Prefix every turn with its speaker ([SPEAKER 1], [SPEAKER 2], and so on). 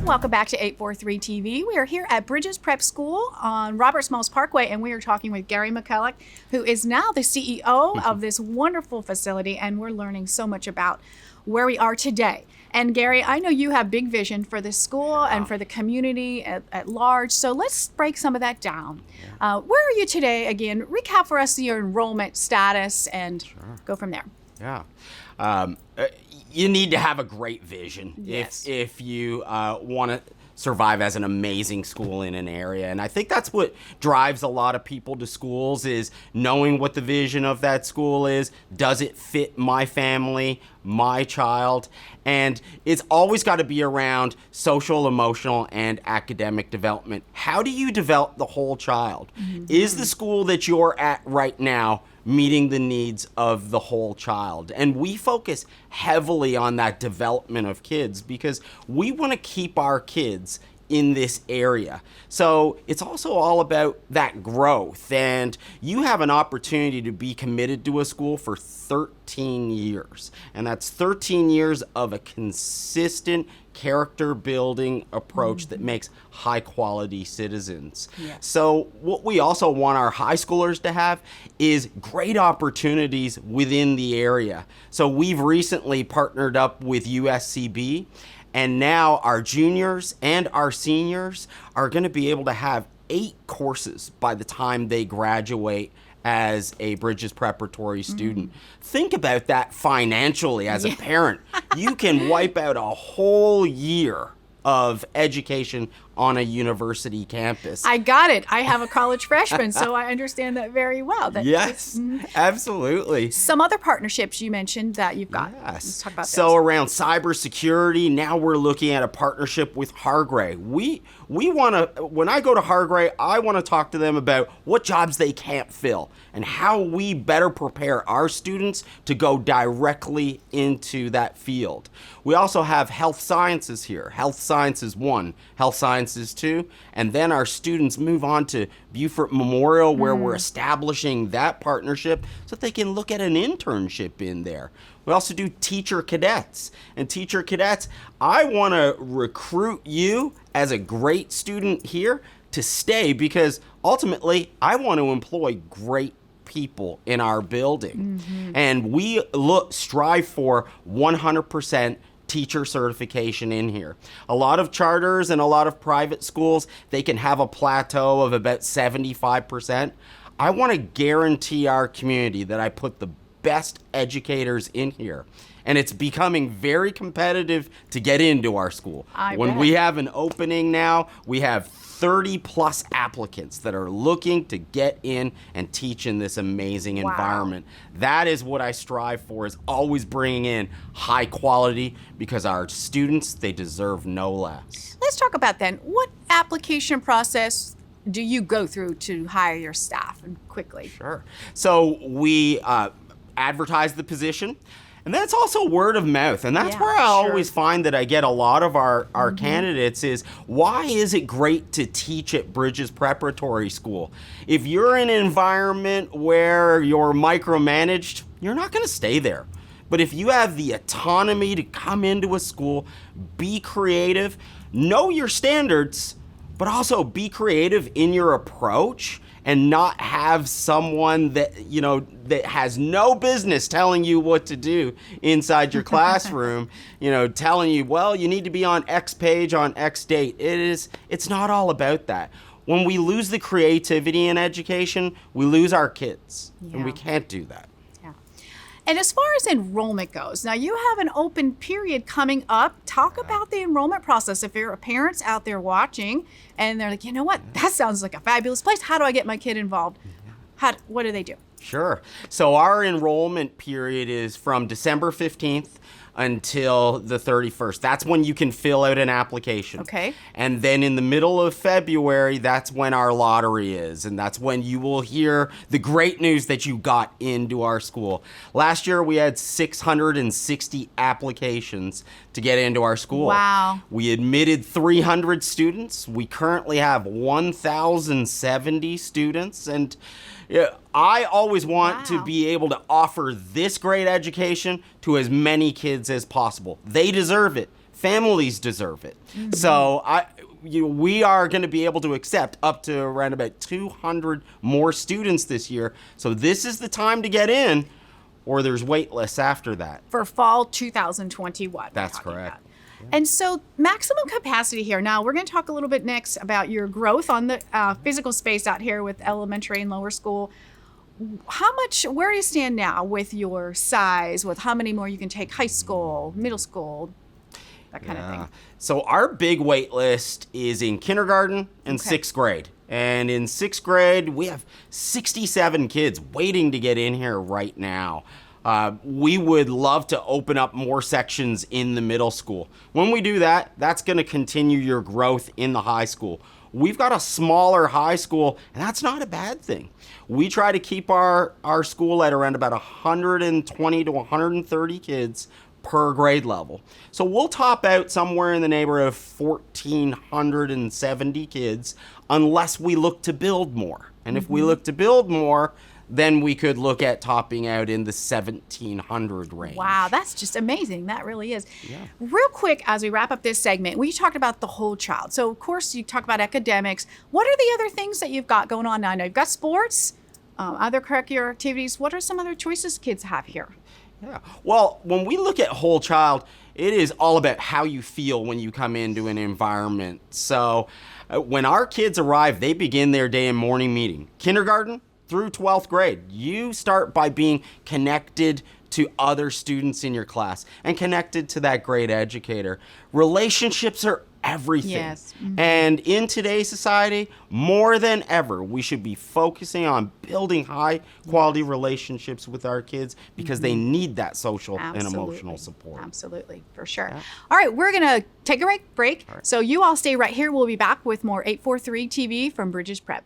[SPEAKER 1] Welcome back to 843 TV. We are here at Bridges Prep School on Roberts Mills Parkway, and we are talking with Gary McCulloch, who is now the CEO of this wonderful facility, and we're learning so much about where we are today. And Gary, I know you have big vision for this school and for the community at large, so let's break some of that down. Where are you today again? Recap for us your enrollment status and go from there.
[SPEAKER 2] Yeah. You need to have a great vision if you want to survive as an amazing school in an area. And I think that's what drives a lot of people to schools, is knowing what the vision of that school is. Does it fit my family, my child? And it's always got to be around social, emotional, and academic development. How do you develop the whole child? Is the school that you're at right now meeting the needs of the whole child? And we focus heavily on that development of kids because we want to keep our kids in this area. So it's also all about that growth, and you have an opportunity to be committed to a school for 13 years, and that's 13 years of a consistent character building approach that makes high quality citizens. So what we also want our high schoolers to have is great opportunities within the area. So we've recently partnered up with USCB, and now our juniors and our seniors are going to be able to have 8 courses by the time they graduate as a Bridges Preparatory student. Think about that financially as a parent. You can wipe out a whole year of education on a university campus.
[SPEAKER 1] I got it. I have a college freshman, so I understand that very well.
[SPEAKER 2] Yes, absolutely.
[SPEAKER 1] Some other partnerships you mentioned that you've got.
[SPEAKER 2] Yes.
[SPEAKER 1] Let's talk about
[SPEAKER 2] so
[SPEAKER 1] those.
[SPEAKER 2] Around cybersecurity, now we're looking at a partnership with Hargray. We want to, when I go to Hargray, I want to talk to them about what jobs they can't fill and how we better prepare our students to go directly into that field. We also have health sciences here. Health sciences 1, health sciences 2, and then our students move on to Beaufort Memorial, where we're establishing that partnership so that they can look at an internship in there. We also do teacher cadets. And teacher cadets, I want to recruit you as a great student here to stay, because ultimately I want to employ great people in our building. And we strive for 100% teacher certification in here. A lot of charters and a lot of private schools, they can have a plateau of about 75%. I want to guarantee our community that I put the best educators in here. And it's becoming very competitive to get into our school. When we have an opening now, we have 30 plus applicants that are looking to get in and teach in this amazing environment. That is what I strive for, is always bringing in high quality, because our students, they deserve no less.
[SPEAKER 1] Let's talk about then, what application process do you go through to hire your staff, and quickly?
[SPEAKER 2] Sure. So we advertise the position. And then it's also word of mouth. And that's where I always find that I get a lot of our candidates is, why is it great to teach at Bridges Preparatory School? If you're in an environment where you're micromanaged, you're not going to stay there. But if you have the autonomy to come into a school, be creative, know your standards, but also be creative in your approach, and not have someone that, that has no business telling you what to do inside your classroom, telling you, well, you need to be on X page on X date. It's not all about that. When we lose the creativity in education, we lose our kids, and we can't do that.
[SPEAKER 1] And as far as enrollment goes, now you have an open period coming up. Talk about the enrollment process. If there are parents out there watching and they're like, you know what, that sounds like a fabulous place. How do I get my kid involved? What do they do?
[SPEAKER 2] Sure. So our enrollment period is from December 15th until the 31st. That's when you can fill out an application.
[SPEAKER 1] Okay.
[SPEAKER 2] And then in the middle of February, that's when our lottery is. And that's when you will hear the great news that you got into our school. Last year, we had 660 applications to get into our school.
[SPEAKER 1] Wow.
[SPEAKER 2] We admitted 300 students. We currently have 1,070 students. And I always want to be able to offer this great education to as many kids as possible. They deserve it. families deserve it. So we are going to be able to accept up to around about 200 more students this year. So this is the time to get in, or there's wait lists after that.
[SPEAKER 1] For fall 2021.
[SPEAKER 2] That's correct.
[SPEAKER 1] And so maximum capacity here. Now we're going to talk a little bit next about your growth on the physical space out here with elementary and lower school. Where do you stand now with your size, with how many more you can take high school, middle school, that kind of thing?
[SPEAKER 2] So our big wait list is in kindergarten and 6th grade. And in 6th grade, we have 67 kids waiting to get in here right now. We would love to open up more sections in the middle school. When we do that, that's going to continue your growth in the high school. We've got a smaller high school, and that's not a bad thing. We try to keep our school at around about 120 to 130 kids per grade level. So we'll top out somewhere in the neighborhood of 1,470 kids unless we look to build more. And if we look to build more, then we could look at topping out in the 1,700 range.
[SPEAKER 1] Wow, that's just amazing. That really is. Yeah. Real quick, as we wrap up this segment, we talked about the whole child. So, of course, you talk about academics. What are the other things that you've got going on now? I know you've got sports, other curricular activities. What are some other choices kids have here?
[SPEAKER 2] Yeah. Well, when we look at whole child, it is all about how you feel when you come into an environment. So, when our kids arrive, they begin their day in morning meeting. Kindergarten through 12th grade, you start by being connected to other students in your class and connected to that great educator. Relationships are everything.
[SPEAKER 1] Yes.
[SPEAKER 2] And in today's society, more than ever, we should be focusing on building high quality relationships with our kids because they need that social and emotional support.
[SPEAKER 1] Absolutely, for sure. Yeah. All right, we're going to take a break. So you all stay right here. We'll be back with more 843 TV from Bridges Prep.